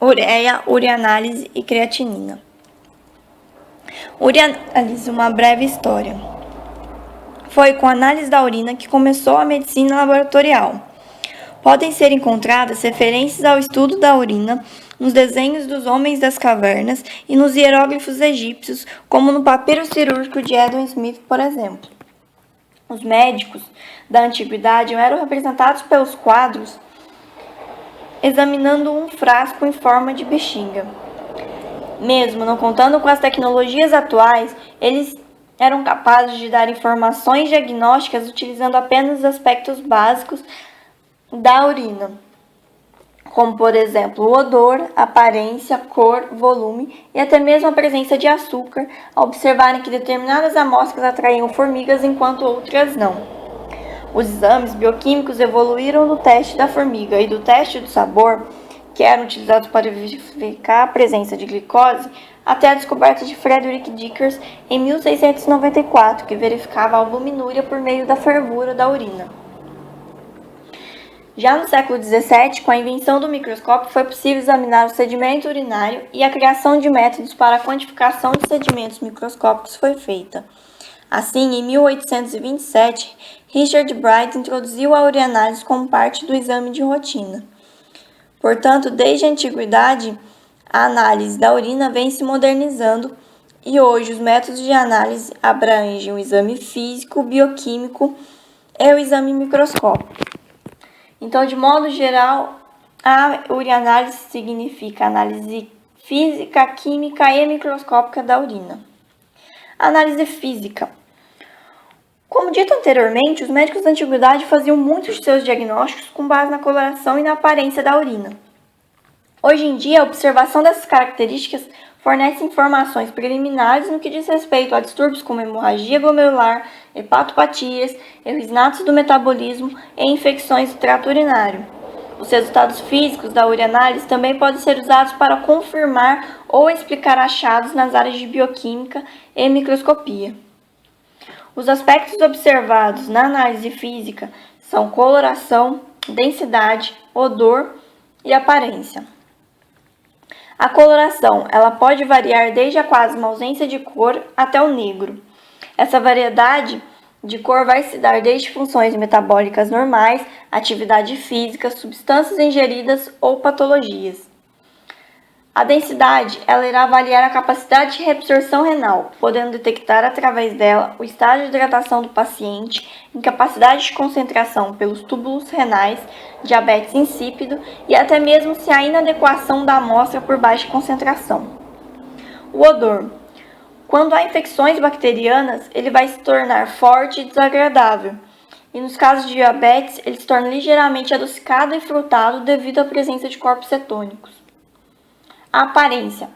ureia, ureanálise e creatinina. Ureanálise, uma breve história. Foi com a análise da urina que começou a medicina laboratorial. Podem ser encontradas referências ao estudo da urina nos desenhos dos homens das cavernas e nos hieróglifos egípcios, como no papiro cirúrgico de Edwin Smith, por exemplo. Os médicos da antiguidade eram representados pelos quadros examinando um frasco em forma de bexiga. Mesmo não contando com as tecnologias atuais, eles eram capazes de dar informações diagnósticas utilizando apenas os aspectos básicos da urina, como por exemplo o odor, aparência, cor, volume e até mesmo a presença de açúcar, ao observarem que determinadas amostras atraíam formigas enquanto outras não. Os exames bioquímicos evoluíram do teste da formiga e do teste do sabor, que eram utilizados para verificar a presença de glicose, até a descoberta de Frederick Dickers em 1694, que verificava a albuminúria por meio da fervura da urina. Já no século XVII, com a invenção do microscópio, foi possível examinar o sedimento urinário e a criação de métodos para a quantificação de sedimentos microscópicos foi feita. Assim, em 1827, Richard Bright introduziu a ureanálise como parte do exame de rotina. Portanto, desde a antiguidade, a análise da urina vem se modernizando e hoje os métodos de análise abrangem o exame físico, bioquímico e o exame microscópico. Então, de modo geral, a ureanálise significa análise física, química e microscópica da urina. Análise física. Como dito anteriormente, os médicos da antiguidade faziam muitos de seus diagnósticos com base na coloração e na aparência da urina. Hoje em dia, a observação dessas características fornece informações preliminares no que diz respeito a distúrbios como hemorragia glomerular, hepatopatias, erros inatos do metabolismo e infecções do trato urinário. Os resultados físicos da ureanálise também podem ser usados para confirmar ou explicar achados nas áreas de bioquímica e microscopia. Os aspectos observados na análise física são coloração, densidade, odor e aparência. A coloração, ela pode variar desde a quase uma ausência de cor até o negro. Essa variedade de cor vai se dar desde funções metabólicas normais, atividade física, substâncias ingeridas ou patologias. A densidade, ela irá avaliar a capacidade de reabsorção renal, podendo detectar através dela o estágio de hidratação do paciente, incapacidade de concentração pelos túbulos renais, diabetes insípido e até mesmo se há inadequação da amostra por baixa concentração. O odor. Quando há infecções bacterianas, ele vai se tornar forte e desagradável. E nos casos de diabetes, ele se torna ligeiramente adocicado e frutado devido à presença de corpos cetônicos. A aparência.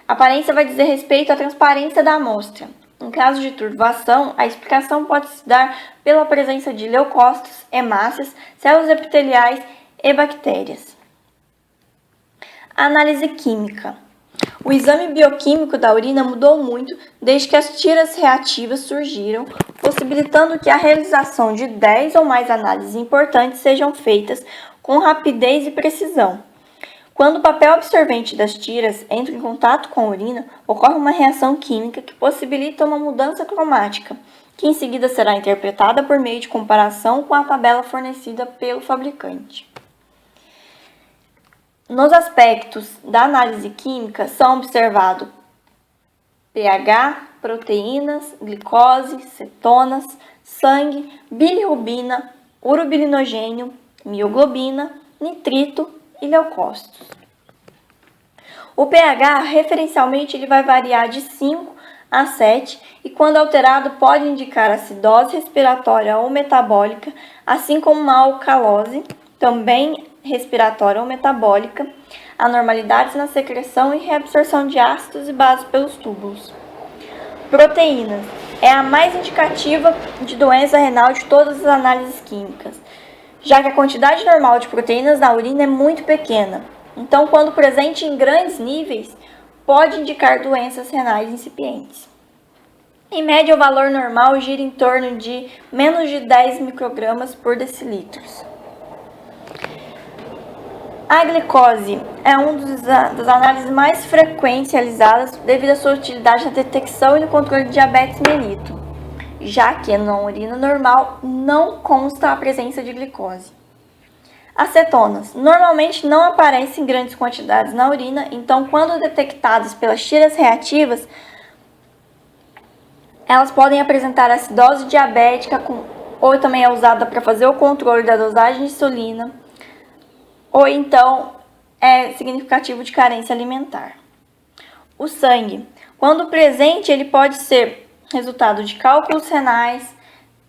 A aparência vai dizer respeito à transparência da amostra. Em caso de turvação, a explicação pode se dar pela presença de leucócitos, hemácias, células epiteliais e bactérias. A análise química. O exame bioquímico da urina mudou muito desde que as tiras reativas surgiram, possibilitando que a realização de 10 ou mais análises importantes sejam feitas com rapidez e precisão. Quando o papel absorvente das tiras entra em contato com a urina, ocorre uma reação química que possibilita uma mudança cromática, que em seguida será interpretada por meio de comparação com a tabela fornecida pelo fabricante. Nos aspectos da análise química são observados pH, proteínas, glicose, cetonas, sangue, bilirrubina, urobilinogênio, mioglobina, nitrito e leucócitos. O pH, referencialmente, ele vai variar de 5 a 7 e, quando alterado, pode indicar acidose respiratória ou metabólica, assim como uma alcalose, também respiratória ou metabólica, anormalidades na secreção e reabsorção de ácidos e bases pelos túbulos. Proteínas é a mais indicativa de doença renal de todas as análises químicas, já que a quantidade normal de proteínas na urina é muito pequena. Então, quando presente em grandes níveis, pode indicar doenças renais incipientes. Em média, o valor normal gira em torno de menos de 10 microgramas por decilitros. A glicose é das análises mais frequentes realizadas devido à sua utilidade na detecção e no controle de diabetes mellitus, já que na urina normal não consta a presença de glicose. As cetonas normalmente não aparecem em grandes quantidades na urina, então quando detectadas pelas tiras reativas, elas podem apresentar acidose diabética, ou também é usada para fazer o controle da dosagem de insulina, ou então é significativo de carência alimentar. O sangue, quando presente, ele pode ser resultado de cálculos renais,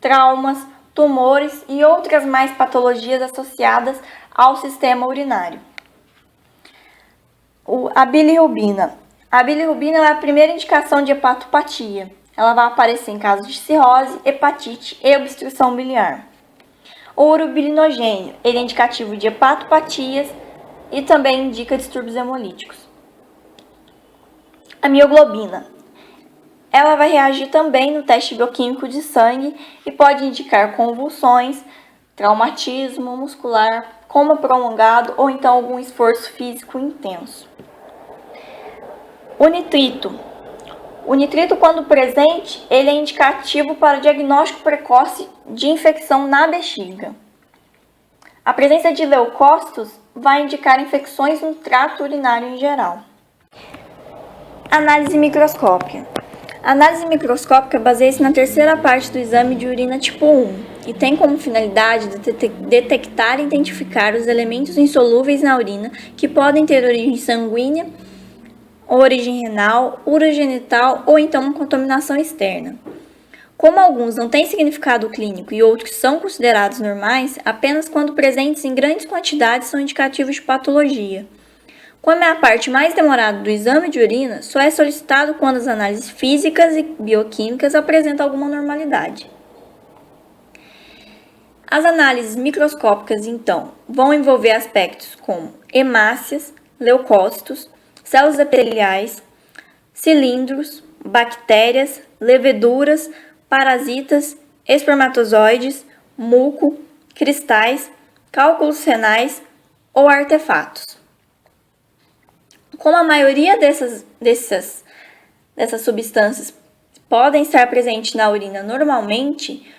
traumas, tumores e outras mais patologias associadas ao sistema urinário. A bilirrubina. A bilirrubina é a primeira indicação de hepatopatia. Ela vai aparecer em casos de cirrose, hepatite e obstrução biliar. O urobilinogênio, ele é indicativo de hepatopatias e também indica distúrbios hemolíticos. A mioglobina. Ela vai reagir também no teste bioquímico de sangue e pode indicar convulsões, traumatismo muscular, coma prolongado ou então algum esforço físico intenso. O nitrito. O nitrito, quando presente, ele é indicativo para diagnóstico precoce de infecção na bexiga. A presença de leucócitos vai indicar infecções no trato urinário em geral. Análise microscópica. A análise microscópica baseia-se na terceira parte do exame de urina tipo 1 e tem como finalidade detectar e identificar os elementos insolúveis na urina que podem ter origem sanguínea, origem renal, urogenital ou então uma contaminação externa. Como alguns não têm significado clínico e outros são considerados normais, apenas quando presentes em grandes quantidades são indicativos de patologia. Como é a parte mais demorada do exame de urina, só é solicitado quando as análises físicas e bioquímicas apresentam alguma normalidade. As análises microscópicas, então, vão envolver aspectos como hemácias, leucócitos, células epiteliais, cilindros, bactérias, leveduras, parasitas, espermatozoides, muco, cristais, cálculos renais ou artefatos. Como a maioria dessas substâncias podem estar presentes na urina normalmente,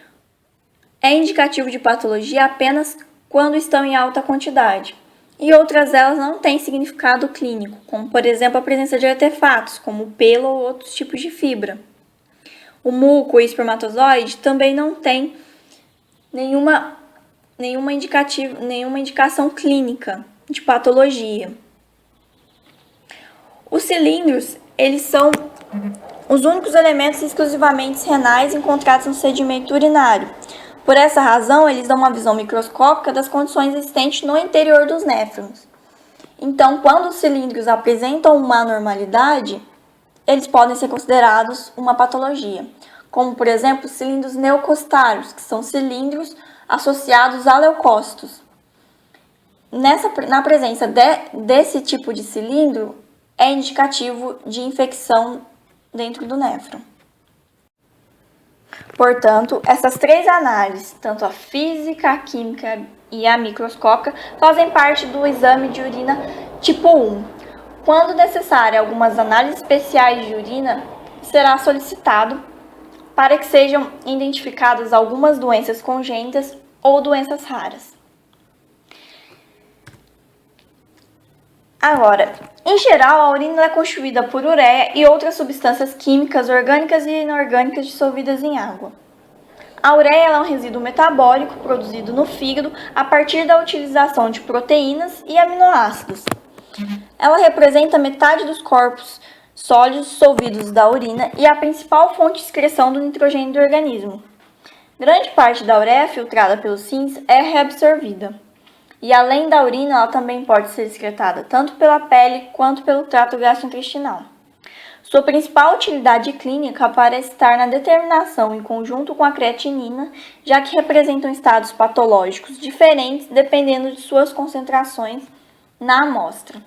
é indicativo de patologia apenas quando estão em alta quantidade. E outras delas não têm significado clínico, como por exemplo a presença de artefatos, como pelo ou outros tipos de fibra. O muco e espermatozoide também não tem nenhuma indicação clínica de patologia. Os cilindros, eles são os únicos elementos exclusivamente renais encontrados no sedimento urinário. Por essa razão, eles dão uma visão microscópica das condições existentes no interior dos néfrons. Então, quando os cilindros apresentam uma anormalidade, eles podem ser considerados uma patologia, como, por exemplo, cilindros neocostários, que são cilindros associados a leucócitos. Na presença desse tipo de cilindro, é indicativo de infecção dentro do néfron. Portanto, essas três análises, tanto a física, a química e a microscópica, fazem parte do exame de urina tipo 1. Quando necessário, algumas análises especiais de urina será solicitado para que sejam identificadas algumas doenças congênitas ou doenças raras. Agora, em geral, a urina é constituída por ureia e outras substâncias químicas, orgânicas e inorgânicas dissolvidas em água. A ureia é um resíduo metabólico produzido no fígado a partir da utilização de proteínas e aminoácidos. Ela representa metade dos corpos sólidos dissolvidos da urina e a principal fonte de excreção do nitrogênio do organismo. Grande parte da ureia filtrada pelos rins é reabsorvida. E além da urina, ela também pode ser excretada tanto pela pele quanto pelo trato gastrointestinal. Sua principal utilidade clínica parece estar na determinação em conjunto com a creatinina, já que representam estados patológicos diferentes dependendo de suas concentrações na amostra.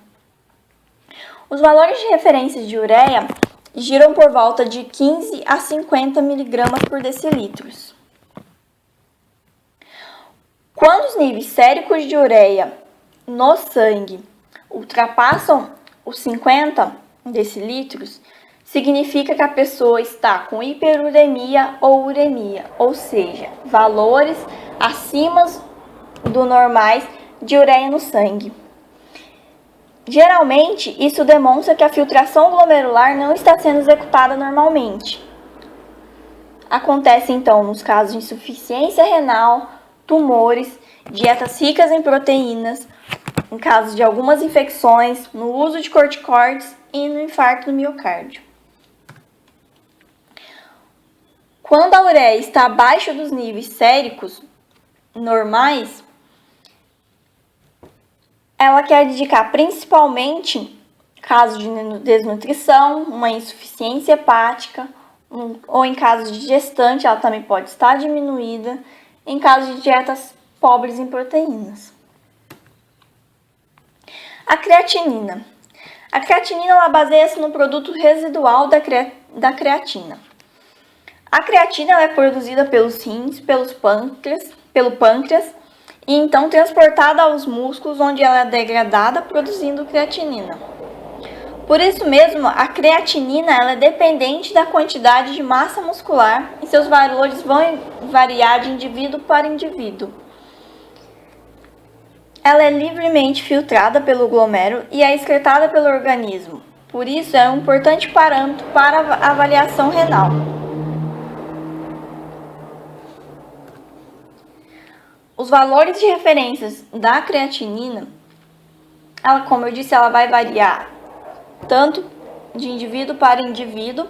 Os valores de referência de ureia giram por volta de 15 a 50 mg por decilitros. Quando os níveis séricos de ureia no sangue ultrapassam os 50 decilitros, significa que a pessoa está com hiperuremia ou uremia, ou seja, valores acima do normais de ureia no sangue. Geralmente, isso demonstra que a filtração glomerular não está sendo executada normalmente. Acontece então nos casos de insuficiência renal, tumores, dietas ricas em proteínas, em casos de algumas infecções, no uso de corticoides e no infarto do miocárdio. Quando a ureia está abaixo dos níveis séricos normais, ela quer indicar principalmente casos de desnutrição, uma insuficiência hepática, ou em casos de gestante, ela também pode estar diminuída, em casos de dietas pobres em proteínas. A creatinina. A creatinina ela baseia-se no produto residual da creatina. A creatina ela é produzida pelos rins, pelo pâncreas, e então transportada aos músculos, onde ela é degradada, produzindo creatinina. Por isso mesmo, a creatinina ela é dependente da quantidade de massa muscular e seus valores vão variar de indivíduo para indivíduo. Ela é livremente filtrada pelo glomérulo e é excretada pelo organismo. Por isso, é um importante parâmetro para a avaliação renal. Os valores de referências da creatinina, ela, como eu disse, ela vai variar tanto de indivíduo para indivíduo.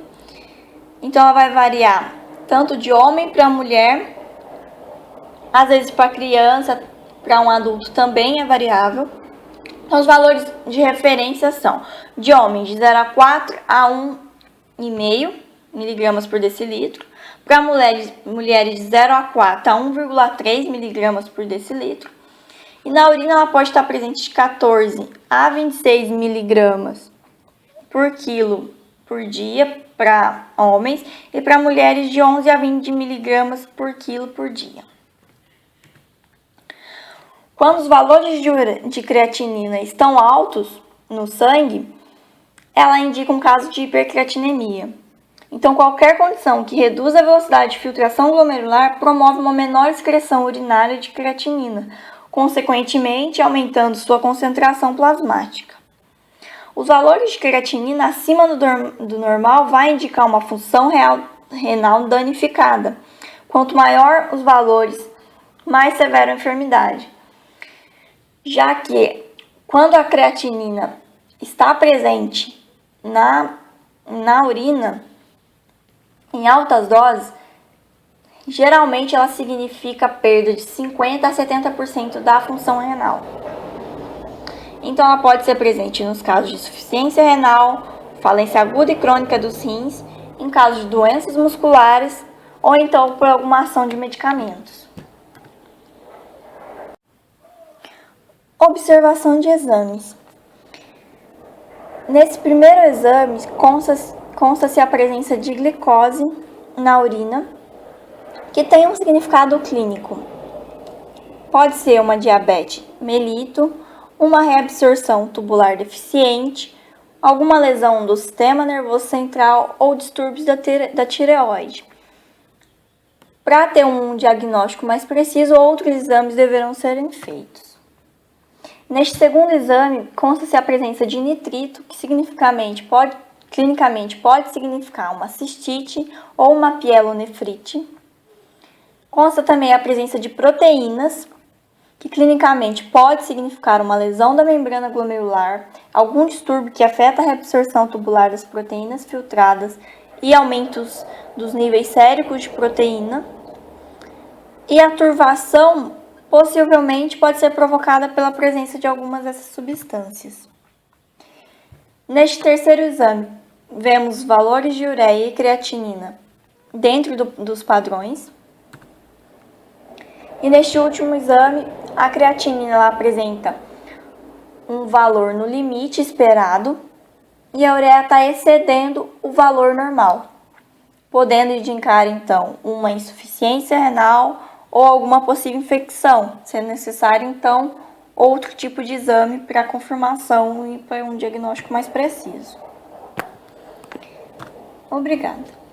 Então, ela vai variar tanto de homem para mulher, às vezes para criança, para um adulto também é variável. Então, os valores de referência são de homens de 0,4 a 1,5 miligramas por decilitro, para mulheres de 0,4 a 1,3 miligramas por decilitro, e na urina ela pode estar presente de 14 a 26 miligramas por quilo por dia para homens e para mulheres de 11 a 20 miligramas por quilo por dia. Quando os valores de creatinina estão altos no sangue, ela indica um caso de hipercreatinemia. Então, qualquer condição que reduza a velocidade de filtração glomerular promove uma menor excreção urinária de creatinina, consequentemente aumentando sua concentração plasmática. Os valores de creatinina acima do normal vai indicar uma função renal danificada. Quanto maior os valores, mais severa a enfermidade. Já que quando a creatinina está presente na urina, em altas doses, geralmente ela significa perda de 50% a 70% da função renal. Então, ela pode ser presente nos casos de insuficiência renal, falência aguda e crônica dos rins, em casos de doenças musculares ou então por alguma ação de medicamentos. Observação de exames. Nesse primeiro exame, consta-se a presença de glicose na urina, que tem um significado clínico. Pode ser uma diabetes mellitus, uma reabsorção tubular deficiente, alguma lesão do sistema nervoso central ou distúrbios da tireoide. Para ter um diagnóstico mais preciso, outros exames deverão ser feitos. Neste segundo exame, consta-se a presença de nitrito, que clinicamente pode significar uma cistite ou uma pielonefrite. Consta também a presença de proteínas, que clinicamente pode significar uma lesão da membrana glomerular, algum distúrbio que afeta a reabsorção tubular das proteínas filtradas e aumentos dos níveis séricos de proteína. E a turvação possivelmente pode ser provocada pela presença de algumas dessas substâncias. Neste terceiro exame, vemos valores de ureia e creatinina dentro dos padrões. E neste último exame, a creatinina ela apresenta um valor no limite esperado e a ureia está excedendo o valor normal, podendo indicar então uma insuficiência renal ou alguma possível infecção, sendo necessário então outro tipo de exame para confirmação e para um diagnóstico mais preciso. Obrigada.